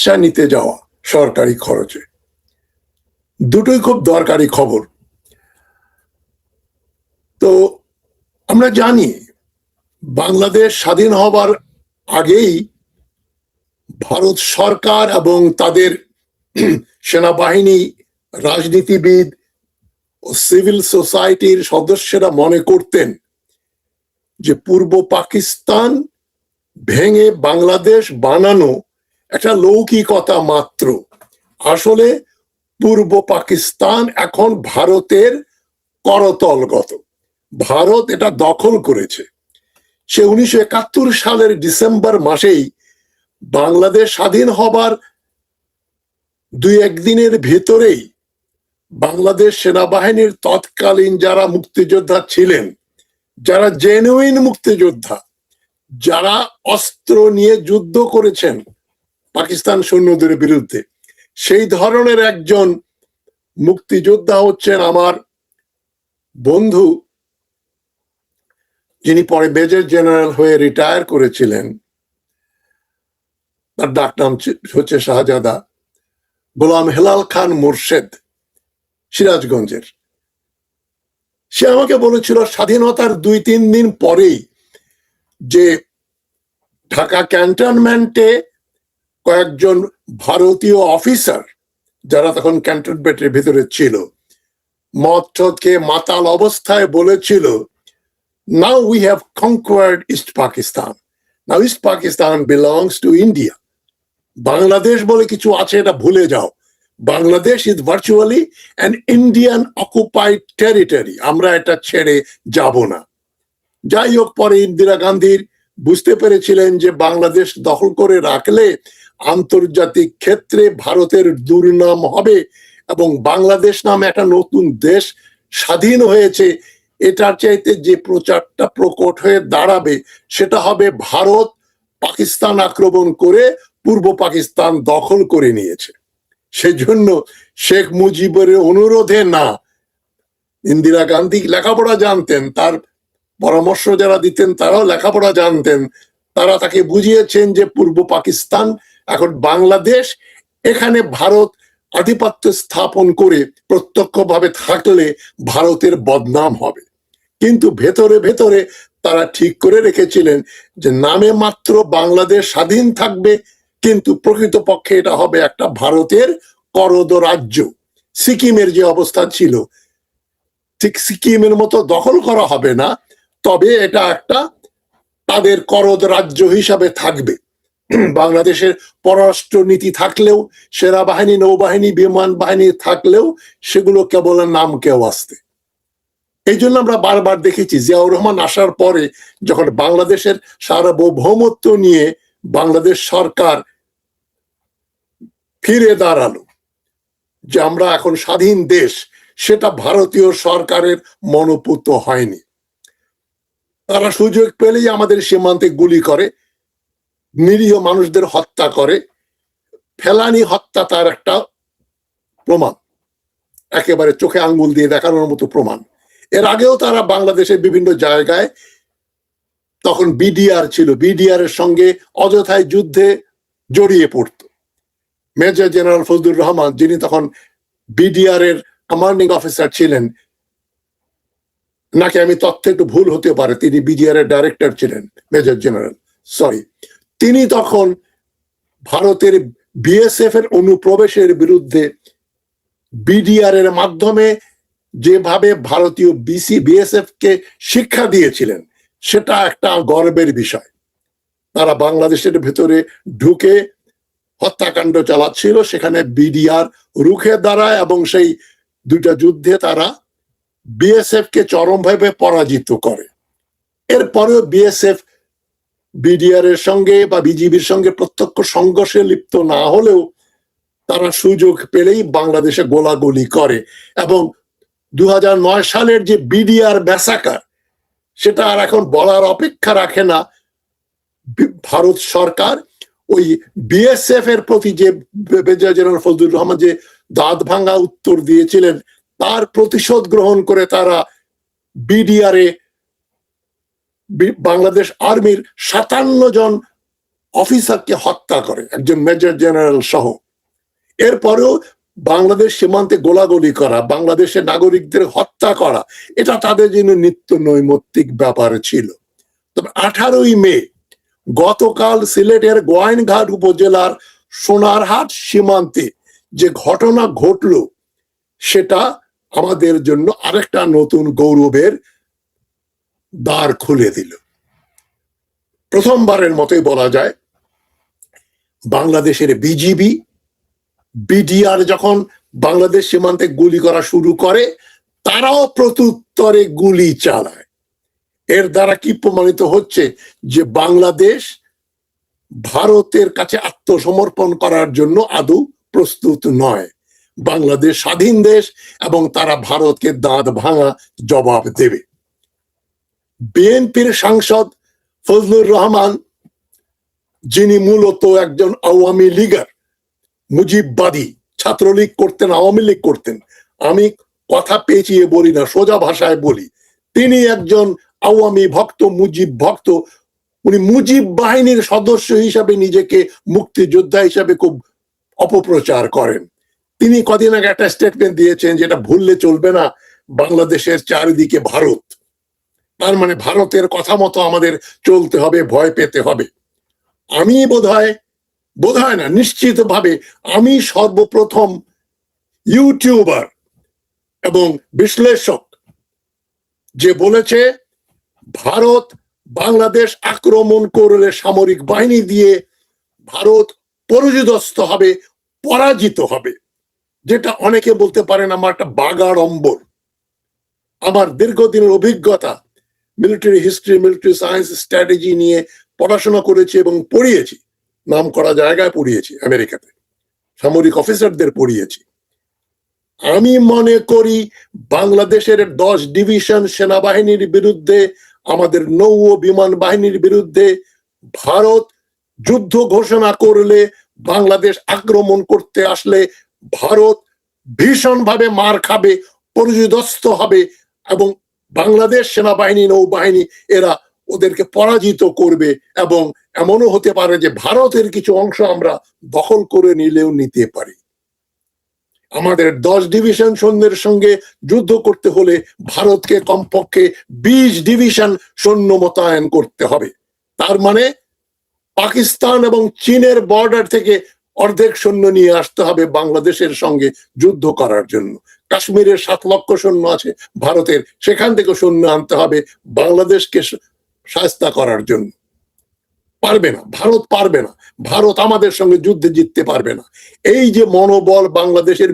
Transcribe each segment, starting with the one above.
চিকিৎসা নিতে যাওয়া সরকারি খরচে, দুটোই খুব দরকারি খবর। তো আমরা জানি বাংলাদেশ স্বাধীন হবার আগেই ভারত সরকার এবং তাদের সেনাবাহিনী, রাজনীতিবিদ ও সিভিল সোসাইটির সদস্যরা মনে করতেন যে পূর্ব পাকিস্তান ভেঙে বাংলাদেশ বানানো একটা লৌকিকতা মাত্র। আসলে পূর্ব পাকিস্তান এখন ভারতের করতলগত, ভারত এটা দখল করেছে। সে 1971 সালের ডিসেম্বর মাসেই বাংলাদেশ স্বাধীন হবার দুই একদিনের ভেতরেই বাংলাদেশ সেনাবাহিনীর তৎকালীন যারা মুক্তিযোদ্ধা ছিলেন, যারা জেনুইন মুক্তিযোদ্ধা, যারা অস্ত্র নিয়ে যুদ্ধ করেছেন পাকিস্তান সৈন্যদের বিরুদ্ধে, সেই ধরনের একজন মুক্তিযোদ্ধা হচ্ছেন আমার বন্ধু, যিনি পরে মেজর জেনারেল হয়ে রিটায়ার করেছিলেন। তার ডাক নাম হচ্ছে শাহজাদা গোলাম হেলাল খান মোর্শেদ, সিরাজগঞ্জের। সে আমাকে বলেছিল স্বাধীনতার 2-3 দিন পরেই যে ঢাকা ক্যান্টনমেন্টে কয়েকজন ভারতীয় অফিসার, যারা তখন ক্যান্টনমেন্টের ভিতরে ছিল, মদ খেয়ে মাতাল অবস্থায় বলেছিল, now we have conquered east Pakistan, now east Pakistan belongs to India. Bangladesh বলে কিছু আছে এটা ভুলে যাও, Bangladesh is virtually an Indian occupied territory, আমরা এটা ছেড়ে যাব না। যাই হোক, পরে ইন্দিরা গান্ধীর বুঝতে পেরেছিলেন যে বাংলাদেশ দখল করে রাখলে আন্তর্জাতিক ক্ষেত্রে ভারতের দুর্নাম হবে এবং বাংলাদেশ নামে একটা নতুন দেশ স্বাধীন হয়েছে, এটার চাইতে যে প্রচারটা প্রকট হয়ে দাঁড়াবে সেটা হবে ভারত পাকিস্তান আক্রমণ করে পূর্ব পাকিস্তান দখল করে নিয়েছে। সেজন্য শেখ মুজিবের অনুরোধে না, ইন্দিরা গান্ধী লেখাপড়া জানতেন, তার পরামর্শ যারা দিতেন তারাও লেখাপড়া জানতেন, তারা তাকে বুঝিয়েছেন যে পূর্ব পাকিস্তান এখন বাংলাদেশ, এখানে ভারত আধিপত্য স্থাপন করে প্রত্যক্ষভাবে থাকলে ভারতের বদনাম হবে। কিন্তু ভেতরে ভেতরে তারা ঠিক করে রেখেছিলেন যে নামে মাত্র বাংলাদেশ স্বাধীন থাকবে, কিন্তু প্রকৃতপক্ষে এটা হবে একটা ভারতের করদ রাজ্য। সিকিমের যে অবস্থা ছিল ঠিক সিকিমের মতো দখল করা হবে না, তবে এটা একটা তাদের করদ রাজ্য হিসাবে থাকবে। বাংলাদেশের পররাষ্ট্র নীতি থাকলেও, সেনাবাহিনী, নৌবাহিনী, বিমান বাহিনী থাকলেও সেগুলো কেবল নামকেও আসতে। এই জন্য আমরা বারবার দেখেছি জিয়াউর রহমান আসার পরে যখন বাংলাদেশের সার্বভৌমত্ব নিয়ে বাংলাদেশ সরকার ফিরে দাঁড়ালো যে আমরা এখন স্বাধীন দেশ, সেটা ভারতীয় সরকারের মনোপুত হয়নি। তারা সুযোগ পেলেই আমাদের সীমান্তে গুলি করে, নিরীহ মানুষদের হত্যা করে। ফেলানি হত্যা তার একটা প্রমাণ, একেবারে চোখে আঙ্গুল দিয়ে দেখানোর মতো প্রমাণ। এর আগেও তারা বাংলাদেশের বিভিন্ন জায়গায়, তখন বিডিআর ছিল, বিডিআর এর সঙ্গে অযথায় যুদ্ধে জড়িয়ে পড়ত। মেজর জেনারেল ফজলুর রহমান, যিনি তখন বিডিআর এর কমান্ডিং অফিসার ছিলেন, নাকি আমি তথ্য একটু ভুল হতে পারে, তিনি বিডিআর এর ডাইরেক্টর ছিলেন, মেজর জেনারেল, সরি, তিনি তখন ভারতের বিএসএফ এর অনুপ্রবেশের বিরুদ্ধে বিডিআর এর মাধ্যমে যেভাবে ভারতীয় বিএসএফ কে শিক্ষা দিয়েছিলেন সেটা একটা গর্বের বিষয়। তারা বাংলাদেশের ভেতরে ঢুকে হত্যাকাণ্ড চালাচ্ছিল, সেখানে বিডিআর রুখে দাঁড়ায় এবং সেই দুইটা যুদ্ধে তারা বিএসএফ কে চরমভাবে পরাজিত করে। এরপরেও বিএসএফ বিডিআর এর সঙ্গে বা বিজিবির সঙ্গে প্রত্যক্ষ সংঘর্ষে লিপ্ত না হলেও তারা সুযোগ পেলেই বাংলাদেশে গোলাগুলি করে এবং 2009 সালের যে বিডিআর ম্যাসাকার, সেটা আর এখন বলার অপেক্ষা রাখে না। ভারত সরকার ওই বিএসএফ এর প্রতি যে মেজর জেনারেল ফজলুর রহমান যে দাঁত ভাঙা উত্তর দিয়েছিলেন, তার প্রতিশোধ গ্রহণ করে তারা বিডিআর এ বাংলাদেশ আর্মির 57 জন অফিসারকে হত্যা করে, একজন মেজর জেনারেল সহ। এরপরেও বাংলাদেশ সীমান্তে গোলাগুলি করা, বাংলাদেশের নাগরিকদের হত্যা করা, এটা তাদের জন্য নিত্য নৈমিত্তিক ব্যাপার ছিল। তবে 18ই মে গতকাল সিলেটের গোয়াইনঘাট উপজেলার সোনারহাট সীমান্তে যে ঘটনা ঘটল, সেটা আমাদের জন্য আরেকটা নতুন গৌরবের দ্বার খুলে দিল। প্রথমবারের মতোই বলা যায়, বাংলাদেশের বিজিবি, বিডিআর যখন বাংলাদেশ সীমান্তে গুলি করা শুরু করে, তারাও প্রত্যুত্তরে গুলি চালায়। এর দ্বারা কি প্রমাণিত হচ্ছে যে বাংলাদেশ ভারতের কাছে আত্মসমর্পণ করার জন্য আদৌ প্রস্তুত নয়। বাংলাদেশ স্বাধীন দেশ এবং তারা ভারতকে দাঁত ভাঙা জবাব দেবে। বিএনপির সাংসদ ফজলুর রহমান, যিনি মূলত একজন আওয়ামী লীগার, মুজিববাদী, ছাত্রলীগ করতেন, আওয়ামী লীগ করতেন, আমি কথা পেঁচিয়ে বলি না, সোজা ভাষায় বলি, তিনি একজন আওয়ামী ভক্ত, মুজিব ভক্ত। উনি মুজিব বাহিনীর সদস্য হিসাবে নিজেকে মুক্তিযোদ্ধা হিসাবে খুব অপপ্রচার করেন। তিনি কদিন আগে একটা স্টেটমেন্ট দিয়েছেন, যেটা ভুললে চলবে না, বাংলাদেশের চারিদিকে ভারত, তার মানে ভারতের কথা মতো আমাদের চলতে হবে, ভয় পেতে হবে। আমি বোধহয় না, নিশ্চিতভাবে আমি সর্বপ্রথম ইউটিউবার এবং বিশ্লেষক যে বলেছে ভারত বাংলাদেশ আক্রমণ করলে সামরিক বাহিনী দিয়ে ভারত পরাজিত হবে, পরাজিত হবে, যেটা অনেকে বলতে পারেন আমার একটা বাগাড়ম্বর। আমার দীর্ঘদিনের অভিজ্ঞতা, military history, military science, strategy নিয়ে পড়াশোনা করেছি এবং পড়িয়েছি, নাম করা জায়গায় পড়িয়েছি, আমেরিকাতে সামরিক অফিসারদের পড়িয়েছি। আমি মনে করি বাংলাদেশের 10 ডিভিশন সেনাবাহিনীর বিরুদ্ধে, আমাদের নৌ বিমান বাহিনীর বিরুদ্ধে ভারত যুদ্ধ ঘোষণা করলে, বাংলাদেশ আক্রমণ করতে আসলে ভারত ভীষণভাবে মার খাবে, পরাজিত হবে এবং বাংলাদেশ সেনাবাহিনী, নৌবাহিনী এরা ওদেরকে পরাজিত করবে। এবং এমনও হতে পারে যে ভারতের কিছু অংশ আমরা দখল করে নিলেও নিতে পারি। আমাদের 10 ডিভিশন সৈন্যের সঙ্গে যুদ্ধ করতে হলে ভারতকে কমপক্ষে 20 ডিভিশন সৈন্য মোতায়েন করতে হবে। তার মানে পাকিস্তান এবং চীনের বর্ডার থেকে অর্ধেক সৈন্য নিয়ে আসতে হবে বাংলাদেশের সঙ্গে যুদ্ধ করার জন্য। কাশ্মীরের 7 লক্ষ সৈন্য আছে ভারতের, সেখান থেকে সৈন্য আনতে হবে বাংলাদেশকে শায়েস্তা করার জন্য। পারবে না, ভারত পারবে না, ভারত আমাদের সঙ্গে যুদ্ধে জিততে পারবে না। এই যে মনোবল বাংলাদেশের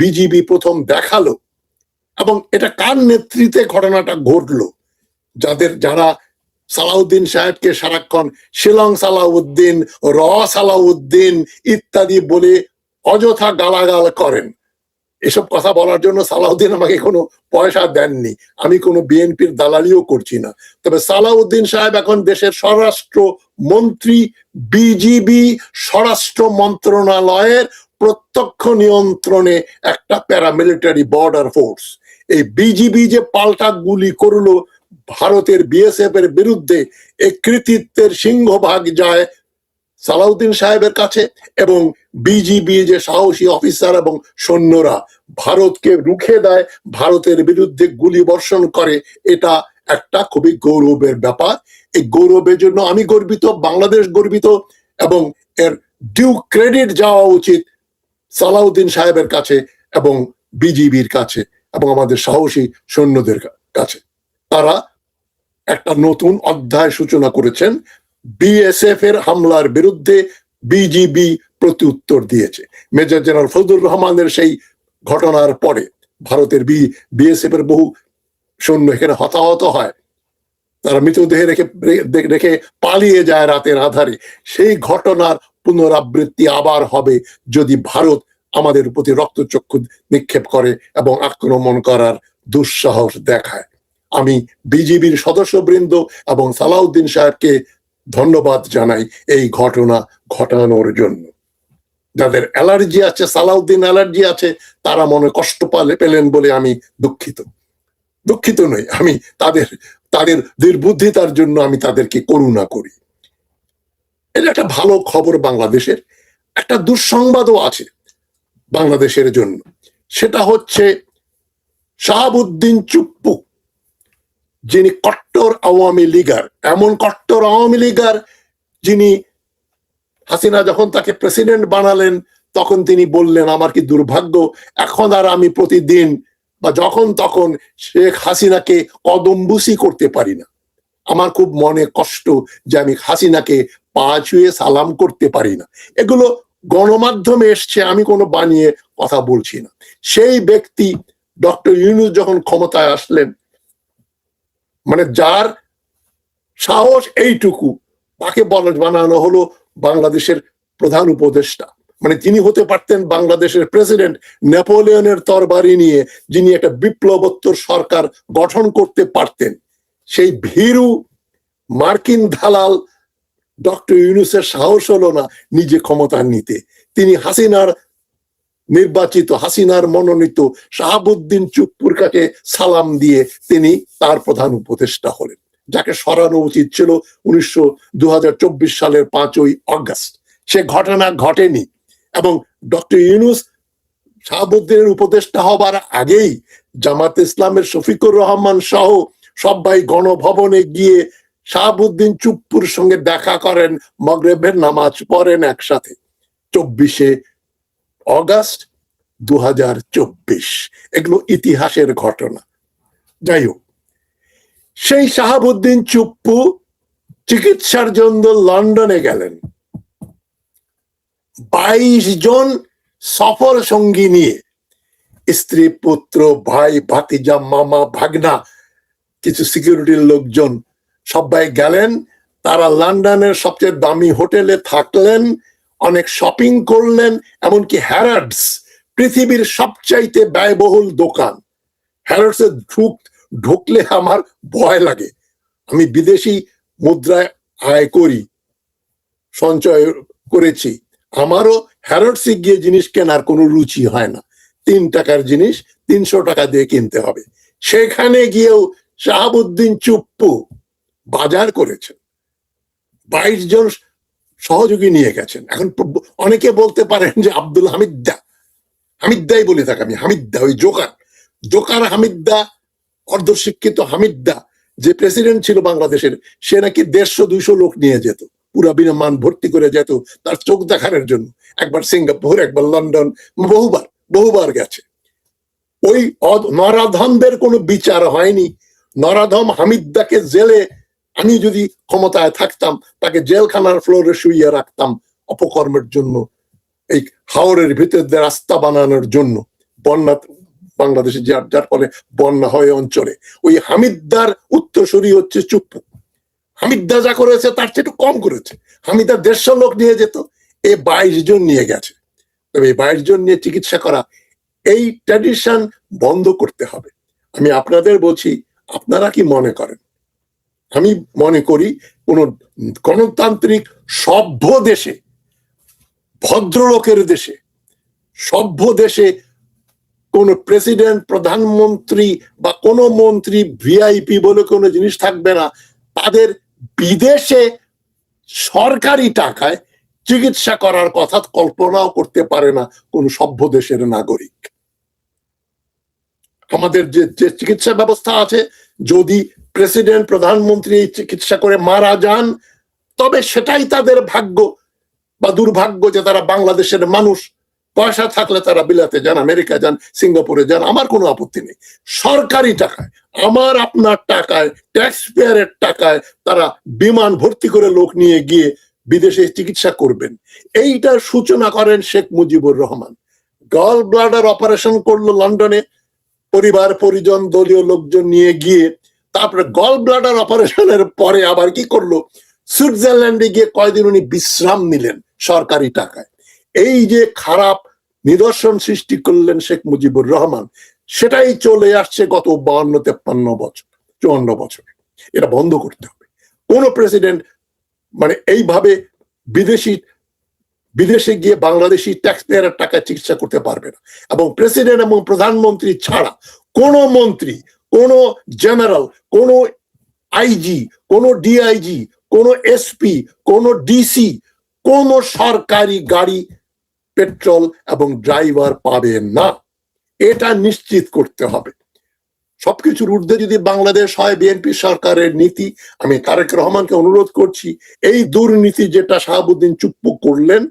বিজিবি প্রথম দেখালো, এবং এটা কার নেতৃত্বে ঘটনাটা ঘটলো, যারা সালাউদ্দিন সাহেবকে সারাক্ষণ শিলং সালাউদ্দিন, র সালাউদ্দিন ইত্যাদি বলে অযথা গালাগাল করেন। এসব কথা বলার জন্য সালাউদ্দিন আমাকে কোনো পয়সা দেননি, আমি কোনো বিএনপির দালালিও করছি না। তবে সালাউদ্দিন সাহেব এখন দেশের স্বরাষ্ট্র মন্ত্রী, বিজিবি স্বরাষ্ট্র মন্ত্রণালয়ের প্রত্যক্ষ নিয়ন্ত্রণে একটা প্যারামিলিটারি বর্ডার ফোর্স। এই বিজিবি যে পাল্টা গুলি করলো ভারতের বিএসএফ এর বিরুদ্ধে, এই কৃতিত্বের সিংহভাগ যায় সালাউদ্দিন সাহেবের কাছে। এবং বিজিবি যে সাহসী অফিসার এবং সৈন্যরা ভারতকে রুখে দেয়, ভারতের বিরুদ্ধে গুলি বর্ষণ করে, এটা একটা খুবই গৌরবের ব্যাপার। এই গৌরবের জন্য আমি গর্বিত, বাংলাদেশ গর্বিত, এবং এর ডিউ ক্রেডিট যাওয়া উচিত সালাউদ্দিন সাহেবের কাছে এবং বিজিবির কাছে এবং আমাদের সাহসী সৈন্যদের কাছে। তারা একটা নতুন অধ্যায় সূচনা করেছেন। বিএসএফ এর হামলার বিরুদ্ধে বিজিবি প্রত্যুত্তর দিয়েছে। মেজর জেনারেল ফজলুর রহমানের সেই ঘটনার পরে ভারতের বিএসএফ এর বহু সৈন্য এখানে হতাহত হয়, তারা মৃতদেহ রেখে পালিয়ে যায় রাতের আধারে। সেই ঘটনার পুনরাবৃত্তি আবার হবে যদি ভারত আমাদের প্রতি রক্তচক্ষু নিক্ষেপ করে এবং আক্রমণ করার দুঃসাহস দেখায়। আমি বিজিবির সদস্যবৃন্দ এবং সালাউদ্দিন সাহেবকে ধন্যবাদ জানাই এই ঘটনা ঘটানোর জন্য। যাদের অ্যালার্জি আছে, সালাউদ্দিন অ্যালার্জি আছে, তারা মনে কষ্ট পেলেন বলে আমি দুঃখিত নই। আমি তাদের দুর্বুদ্ধিতার জন্য আমি তাদেরকে করুণা করি। এটা একটা ভালো খবর বাংলাদেশের। একটা দুঃসংবাদও আছে বাংলাদেশের জন্য, সেটা হচ্ছে শাহাবুদ্দিন চুপ্পু, যিনি কট্টর আওয়ামী লীগার, এমন কট্টর আওয়ামী লীগার যিনি হাসিনা যখন তাকে প্রেসিডেন্ট বানালেন তখন তিনি বললেন, আমার কি দুর্ভাগ্য, এখন আর আমি প্রতিদিন বা যখন তখন শেখ হাসিনাকে কদমবুসি করতে পারি না। আমার খুব মনে কষ্ট যে আমি হাসিনাকে পা ছুঁয়ে সালাম করতে পারি না। এগুলো গণমাধ্যমে এসছে, আমি কোনো বানিয়ে কথা বলছি না। সেই ব্যক্তি ডক্টর ইউনূস যখন ক্ষমতায় আসলেন, মানে যার সাহস এইটুকু, তাকে বানানো হলো বাংলাদেশের প্রধান উপদেষ্টা। মানে তিনি হতে পারতেন বাংলাদেশের প্রেসিডেন্ট নেপোলিয়নের তরবারি নিয়ে, যিনি একটা বিপ্লবোত্তর সরকার গঠন করতে পারতেন। সেই ভীরু মার্কিন দালাল ডক্টর ইউনূসের সাহস হলো না নিজে ক্ষমতা নিতে। তিনি হাসিনার নির্বাচিত, হাসিনার মনোনীত শাহাবুদ্দিন চুপ্পুর কাছে সালাম দিয়ে তিনি তার প্রধান উপদেষ্টা হলেন, যাকে সরানো উচিত ছিল 2024 সালের 5ই অগাস্ট। সে ঘটনা ঘটেনি। এবং ডক্টর ইউনূস শাহাবুদ্দিনের উপদেষ্টা হবার আগেই জামাত ইসলামের শফিকুর রহমান সহ সবাই গণভবনে গিয়ে শাহাবুদ্দিন চুপ্পুর সঙ্গে দেখা করেন, মাগরিবের নামাজ পড়েন একসাথে। 24শে অগাস্ট 2024, এগুলো ইতিহাসের ঘটনা। যাই হোক, সেই শাহাবুদ্দিন চুপ্পু চিকিৎসার জন্য লন্ডনে গেলেন 22 জন সফর সঙ্গী নিয়ে, স্ত্রী, পুত্র, ভাই, ভাতিজা, মামা, ভাগনা, কিছু সিকিউরিটির লোকজন, সবাই গেলেন। তারা লন্ডনের সবচেয়ে দামি হোটেলে থাকলেন, অনেক শপিং করলেন, এমনকি হ্যারডস, পৃথিবীর সবচাইতে ব্যয়বহুল দোকান, হ্যারডসে ঢুকলে আমার ভয় লাগে। আমি বিদেশি মুদ্রায় আয় করি, সঞ্চয় করেছি, আমারও হ্যারডসে গিয়ে জিনিস কেনার কোনো রুচি হয় না। 3 টাকার জিনিস 300 টাকা দিয়ে কিনতে হবে। সেখানে গিয়েও শাহাবুদ্দিন চুপ্পু বাজার করেছেন, 22 জন সহযোগী নিয়ে গেছেন। এখন অনেকে বলতে পারেন যে আব্দুল হামিদ্দাই বলে থাকি আমি, হামিদ্দা, ওই জোকার হামিদ্দা, অর্ধশিক্ষিত হামিদ্দা যে প্রেসিডেন্ট ছিল বাংলাদেশের, সে নাকি 150-200 লোক নিয়ে যেত, পুরা বিমান ভর্তি করে যেত তার চোখ দেখানোর জন্য। একবার সিঙ্গাপুর, একবার লন্ডন, বহুবার গেছে। ওই নরাধমদের কোনো বিচার হয়নি। নরাধম হামিদ্দাকে জেলে, আমি যদি ক্ষমতায় থাকতাম তাকে জেলখানার ফ্লোরে শুইয়ে রাখতাম অপকর্মের জন্য, এই হাওরের ভিতর দিয়ে রাস্তা বানানোর জন্য, বন্যা বাংলাদেশে যার ফলে বন্যা হয় অঞ্চলে। ওই হামিদ্দার উত্তরসূরি হচ্ছে চুপ্পু। হামিদ্দা যা করেছে তার চেয়ে একটু কম করেছে। হামিদ্দা 150 লোক নিয়ে যেত, এ 22 জন নিয়ে গেছে। তবে এই 22 জন নিয়ে চিকিৎসা করা, এই ট্র্যাডিশন বন্ধ করতে হবে। আমি আপনাদের বলছি, আপনারা কি মনে করেন? আমি মনে করি কোন গণতান্ত্রিক সভ্য দেশে, ভদ্রলোকের দেশে, সভ্য দেশে কোন প্রেসিডেন্ট, প্রধানমন্ত্রী বা কোন মন্ত্রী ভিআইপি বলে কোনো জিনিস থাকবে না। তাদের বিদেশে সরকারি টাকায় চিকিৎসা করার কথা কল্পনাও করতে পারে না কোন সভ্য দেশের নাগরিক। আমাদের যে চিকিৎসা ব্যবস্থা আছে, যদি প্রেসিডেন্ট, প্রধানমন্ত্রী চিকিৎসা করে মারা যান, তবে সেটাই তাদের ভাগ্য বা দুর্ভাগ্য যে তারা বাংলাদেশের মানুষ। পয়সা থাকলে তারা বিলাতে যান, আমেরিকা যান, সিঙ্গাপুরে যান, আমার কোনো আপত্তি নেই। সরকারি টাকায়, আমার আপনার টাকায়, ট্যাক্স পেয়ারের টাকায় তারা বিমান ভর্তি করে লোক নিয়ে গিয়ে বিদেশে চিকিৎসা করবেন। এইটার সূচনা করেন Sheikh Mujibur Rahman. Gall bladder operation করলো লন্ডনে, পরিবার পরিজন, দলীয় লোকজন নিয়ে গিয়ে। তারপরে গল ব্লাডার অপারেশনের পরে আবার কি করলো, সুইজারল্যান্ডে গিয়ে কয়দিন উনি বিশ্রাম নিলেন সরকারি টাকায়। এই যে খারাপ নিদর্শন সৃষ্টি করলেন শেখ মুজিবুর রহমান, সেটাই চলে আসছে গত 52-53 বছর, 54 বছর। এটা বন্ধ করতে হবে। কোন প্রেসিডেন্ট মানে এইভাবে বিদেশে গিয়ে বাংলাদেশি ট্যাক্স পেয়ারের টাকায় চিকিৎসা করতে পারবে না। এবং প্রেসিডেন্ট এবং প্রধানমন্ত্রী ছাড়া কোন মন্ত্রী, কোন জেনারেল, কোন আইজি, কোন ডিআইজি, কোন এসপি, কোন ডিসি, কোন সরকারি গাড়ি পেট্রোল এবং ড্রাইভার পাবে না। এটা নিশ্চিত করতে হবে। সবকিছুর ঊর্ধ্বে যদি বাংলাদেশ হয় বিএনপি সরকারের নীতি, আমি তারেক রহমানকে অনুরোধ করছি এই দুর্নীতি যেটা শাহাবুদ্দিন চুপ্পু করলেন